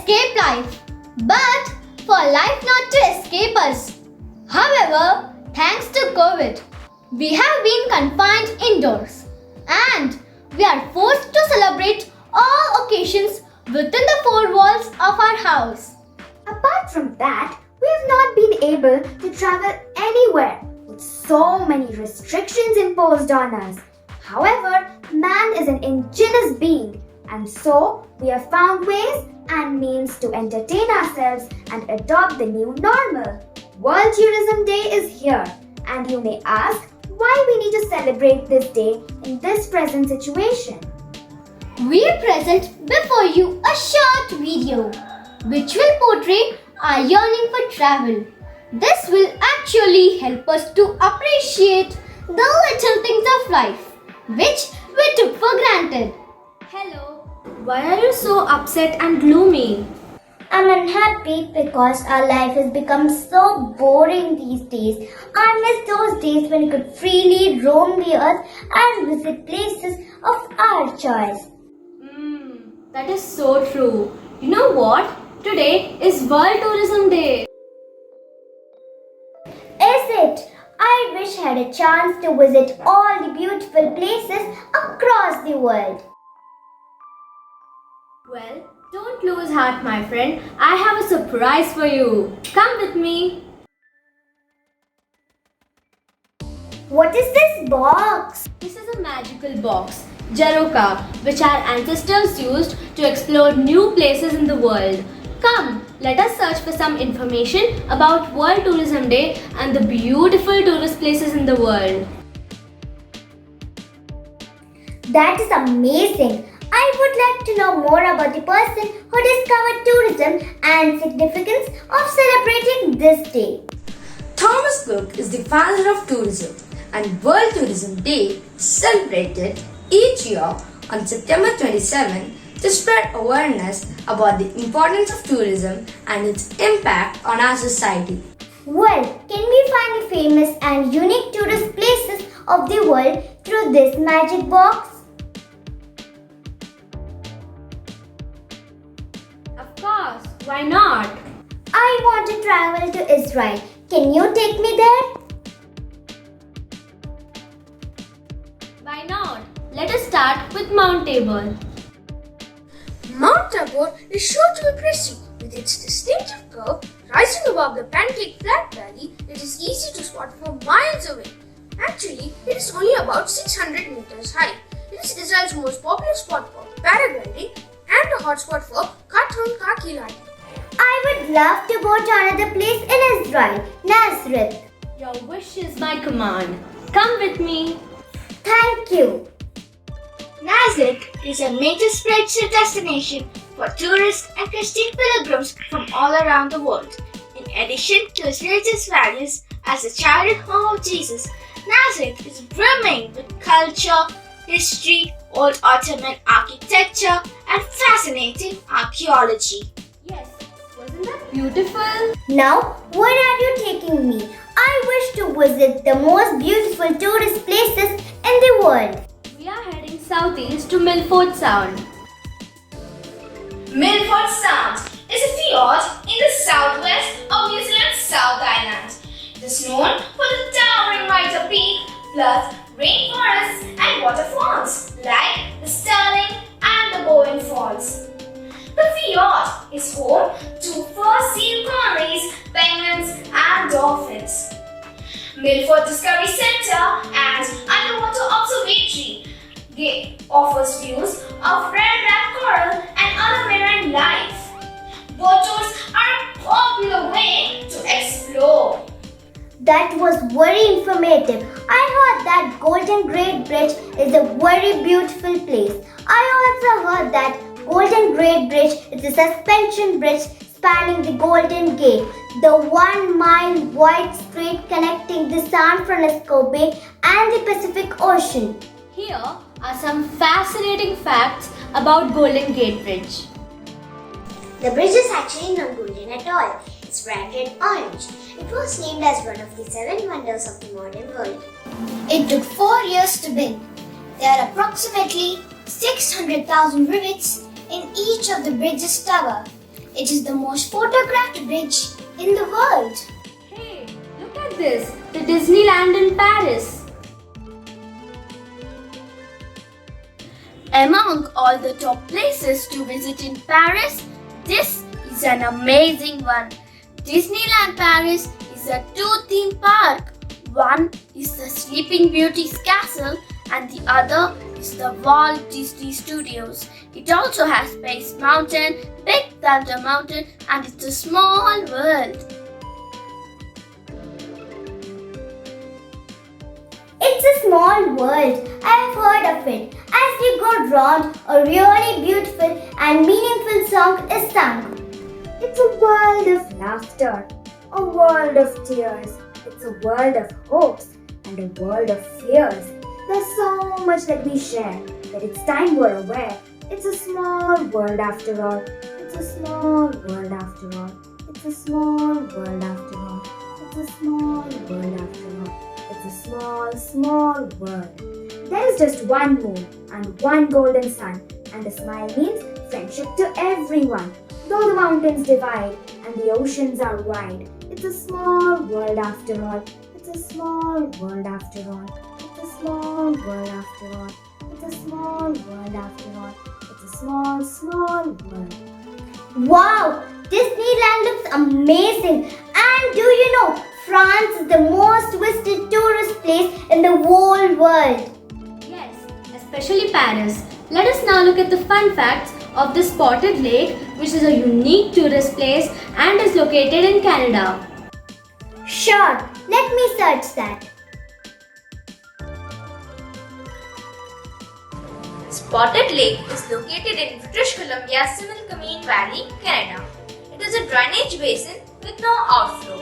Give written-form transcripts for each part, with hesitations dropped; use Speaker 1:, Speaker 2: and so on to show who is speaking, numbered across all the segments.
Speaker 1: escape life, but for life not to escape us. However, thanks to COVID, we have been confined indoors and we are forced to celebrate all occasions within the four walls of our house.
Speaker 2: Apart from that, we have not been able to travel anywhere with so many restrictions imposed on us. However, man is an ingenious being, and so we have found ways and means to entertain ourselves and adopt the new normal. World Tourism Day is here, and you may ask why we need to celebrate this day in this present situation.
Speaker 1: We present before you a short video which will portray our yearning for travel. This will actually help us to appreciate the little things of life which we took for granted.
Speaker 3: Hello, why are you so upset and gloomy?
Speaker 2: I'm unhappy because our life has become so boring these days. I miss those days when we could freely roam the earth and visit places of our choice.
Speaker 3: That is so true. You know what? Today is World Tourism Day.
Speaker 2: Is it? I wish I had a chance to visit all the beautiful places across the world.
Speaker 3: Well, don't lose heart, my friend. I have a surprise for you. Come with me.
Speaker 2: What is this box?
Speaker 3: This is a magical box, Jaroka, which our ancestors used to explore new places in the world. Come, let us search for some information about World Tourism Day and the beautiful tourist places in the world.
Speaker 2: That is amazing. I would like to know more about the person who discovered tourism and significance of celebrating this day.
Speaker 4: Thomas Cook is the father of tourism, and World Tourism Day is celebrated each year on September 27 to spread awareness about the importance of tourism and its impact on our society.
Speaker 2: Well, can we find the famous and unique tourist places of the world through this magic box?
Speaker 3: Of course, why not?
Speaker 2: I want to travel to Israel. Can you take me there?
Speaker 3: Why not? Let us start with Mount Tabor.
Speaker 5: Mount Tabor is sure to impress you. With its distinctive curve rising above the Pancake Flat Valley, it is easy to spot from miles away. Actually, it is only about 600 meters high. It is Israel's most popular spot for paragliding and a hotspot for Kathon Kaki riding.
Speaker 2: I would love to go to another place in Israel, Nazareth.
Speaker 3: Your wish is my command. Come with me.
Speaker 2: Thank you.
Speaker 5: Nazareth is a major spiritual destination for tourists and Christian pilgrims from all around the world. In addition to its religious values as the childhood home of Jesus, Nazareth is brimming with culture, history, old Ottoman architecture, and fascinating archaeology.
Speaker 3: Yes, wasn't that beautiful?
Speaker 2: Now, where are you taking me? I wish to visit the most beautiful tourist places in the world.
Speaker 3: We are heading southeast to Milford Sound.
Speaker 6: Milford Sound is a fjord in the southwest of New Zealand's South Island. It is known for the towering Mitre Peak, plus rainforests and waterfalls like the Stirling and the Bowen Falls. The fjord is home to fur seal colonies, penguins and dolphins. Milford Discovery Centre and Underwater Observatory offers views of red wrap coral and other marine life. Boat tours are a popular way to explore.
Speaker 2: That was very informative. I heard that Golden Gate Bridge is a very beautiful place. I also heard that Golden Gate Bridge is a suspension bridge spanning the Golden Gate, the 1 mile wide strait connecting the San Francisco Bay and the Pacific Ocean.
Speaker 3: Here are some fascinating facts about Golden Gate Bridge.
Speaker 2: The bridge is actually not golden at all. It's bright red orange. It was named as one of the 7 wonders of the modern world. It took 4 years to build. There are approximately 600,000 rivets in each of the bridge's tower. It is the most photographed bridge in the world.
Speaker 3: Hey, look at this, the Disneyland in Paris.
Speaker 5: Among all the top places to visit in Paris, this is an amazing one. Disneyland Paris is a two-theme park. One is the Sleeping Beauty's castle and the other is the Walt Disney Studios. It also has Space Mountain, Big Thunder Mountain, and it's a small world.
Speaker 2: It's a small world. I have heard of it. As you go round, a really beautiful and meaningful song is sung. It's a world of laughter, a world of tears. It's a world of hopes and a world of fears. There's so much that we share that it's time we're aware. It's a small world after all. It's a small world after all. It's a small world after all. It's a small world after all. It's a small, small world. There is just one moon and one golden sun, and a smile means friendship to everyone. Though the mountains divide and the oceans are wide, it's a small world after all. It's a small world after all. It's a small world after all. It's a small world after all. It's a small, small world. Wow! Disneyland looks amazing. And do you know, France is the most visited tourist place in the whole world.
Speaker 3: Yes, especially Paris. Let us now look at the fun facts of the Spotted Lake, which is a unique tourist place and is located in Canada.
Speaker 2: Sure, let me search that.
Speaker 6: Spotted Lake is located in British Columbia's Similkameen Valley, Canada. It is a drainage basin with no outflow.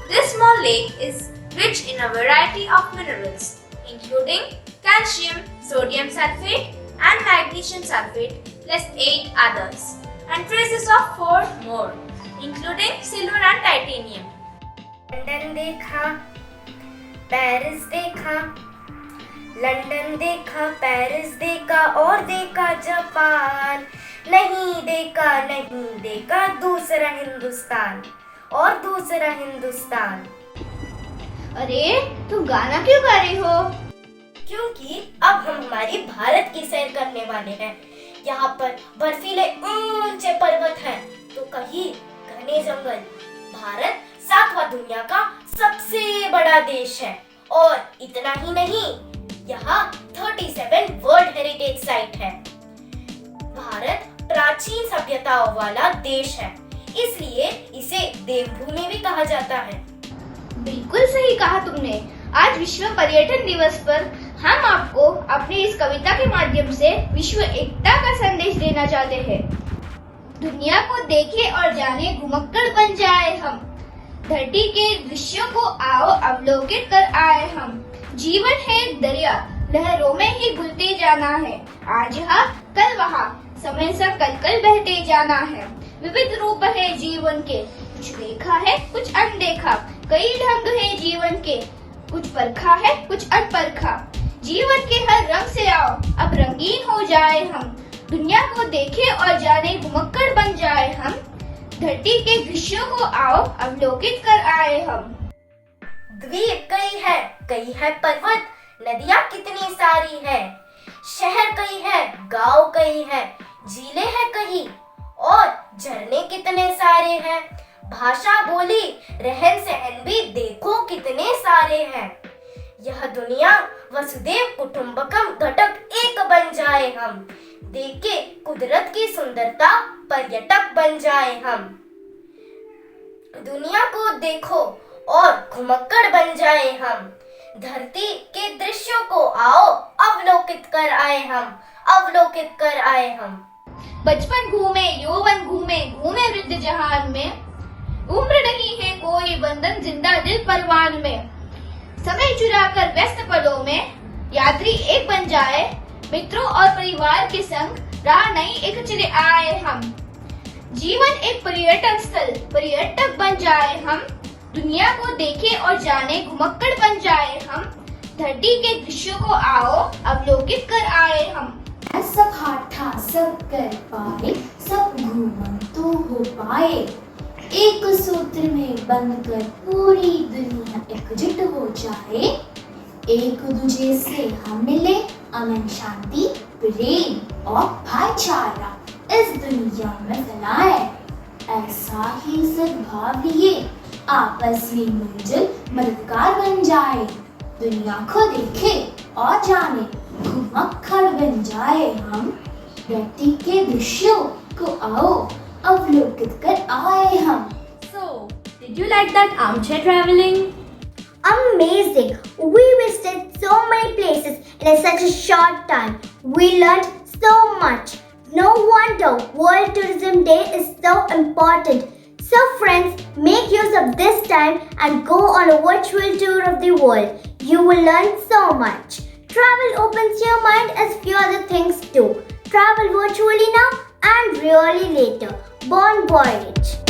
Speaker 6: This small lake is rich in a variety of minerals, including calcium, sodium sulfate, and magnesium sulfate, plus 8 others, and traces of 4 more, including silver and titanium.
Speaker 7: London देखा, Paris देखा, London देखा, Paris देखा और देखा Japan, नहीं देखा दूसरा हिंदुस्तान और दूसरा हिंदुस्तान।
Speaker 5: अरे तुम गाना क्यों गा रही हो?
Speaker 7: क्योंकि अब हम हमारी भारत की सैर करने वाले हैं। यहाँ पर बर्फीले ऊंचे पर्वत हैं, तो कहीं घने जंगल। भारत 7वां दुनिया का सबसे बड़ा देश है और इतना ही नहीं, यहाँ 37 वर्ल्ड हेरिटेज साइट है। भारत प्राचीन सभ्यताओं वाला देश है, इसलिए इसे देवभूमि भी कहा जाता है।
Speaker 5: बिल्कुल सही कहा तुमने। आज विश्व पर्यटन दिवस पर हम आपको अपनी इस कविता के माध्यम से विश्व एकता का संदेश देना चाहते हैं। दुनिया को देखे और जाने, घुमक्कड़ बन जाए हम। धरती के दृश्यों को आओ अवलोकित कर आए हम। जीवन है दरिया, लहरों में ही घुलते जाना है। आज यहाँ कल वहाँ, समय सा कल बहते जाना है। विविध रूप है जीवन के, कुछ देखा है कुछ अनदेखा। कई ढंग है जीवन के, कुछ परखा है कुछ अनपरखा। जीवन के हर रंग से आओ, अब रंगीन हो जाए हम। दुनिया को देखे और जाने, घुमक्कड़ बन जाए हम। धरती के दृश्यों को आओ अवलोकित कर आए हम।
Speaker 7: द्वीप कई है पर्वत, नदियाँ कितनी सारी है। शहर कई है, गांव कई है, झीलें हैं कहीं और झरने कितने सारे हैं। भाषा बोली रहन सहन भी देखो कितने सारे हैं। यह दुनिया वसुदेव कुटुंबकम घटक एक बन जाए हम। देखे कुदरत की सुंदरता, पर्यटक बन जाए हम। दुनिया को देखो और घुमक्कड़ बन जाए हम। धरती के दृश्यों को आओ अवलोकित कर आए हम, अवलोकित कर आए हम।
Speaker 5: बचपन घूमे, यौवन घूमे, घूमे वृद्ध जहान में। उम्र नहीं है कोई बंधन, जिंदा दिल परवान में। समय चुराकर व्यस्त पलों में यात्री एक बन जाए। मित्रों और परिवार के संग राह नई एक चले आए हम। जीवन एक पर्यटन स्थल, पर्यटक बन जाए हम। दुनिया को देखे और जाने, घुमक्कड़ बन जाए हम। धरती के दृश्यों को आओ अवलोकित कर आए हम।
Speaker 2: सब हाथा सब कर पाए, सब घूमा
Speaker 1: तो हो पाए। एक सूत्र में बंधकर पूरी दुनिया एकजुट हो जाए। एक दूजे से हम मिले, अमन शांति प्रेम और भाईचारा इस दुनिया में फैलाए। ऐसा ही सद्भाव लिए आपस में मिलजुल मददगार बन जाए। दुनिया को देखे और जाने, घुमक्खड़ बन जाए हम। व्यक्ति के दृश्यों को आओ अवलोकित कर आए हम।
Speaker 3: So, did you like that armchair traveling?
Speaker 2: Amazing! We visited so many places in such a short time. We learned so much. No wonder World Tourism Day is so important. So friends, make use of this time and go on a virtual tour of the world. You will learn so much. Travel opens your mind as few other things do. Travel virtually now and really later. Bon voyage!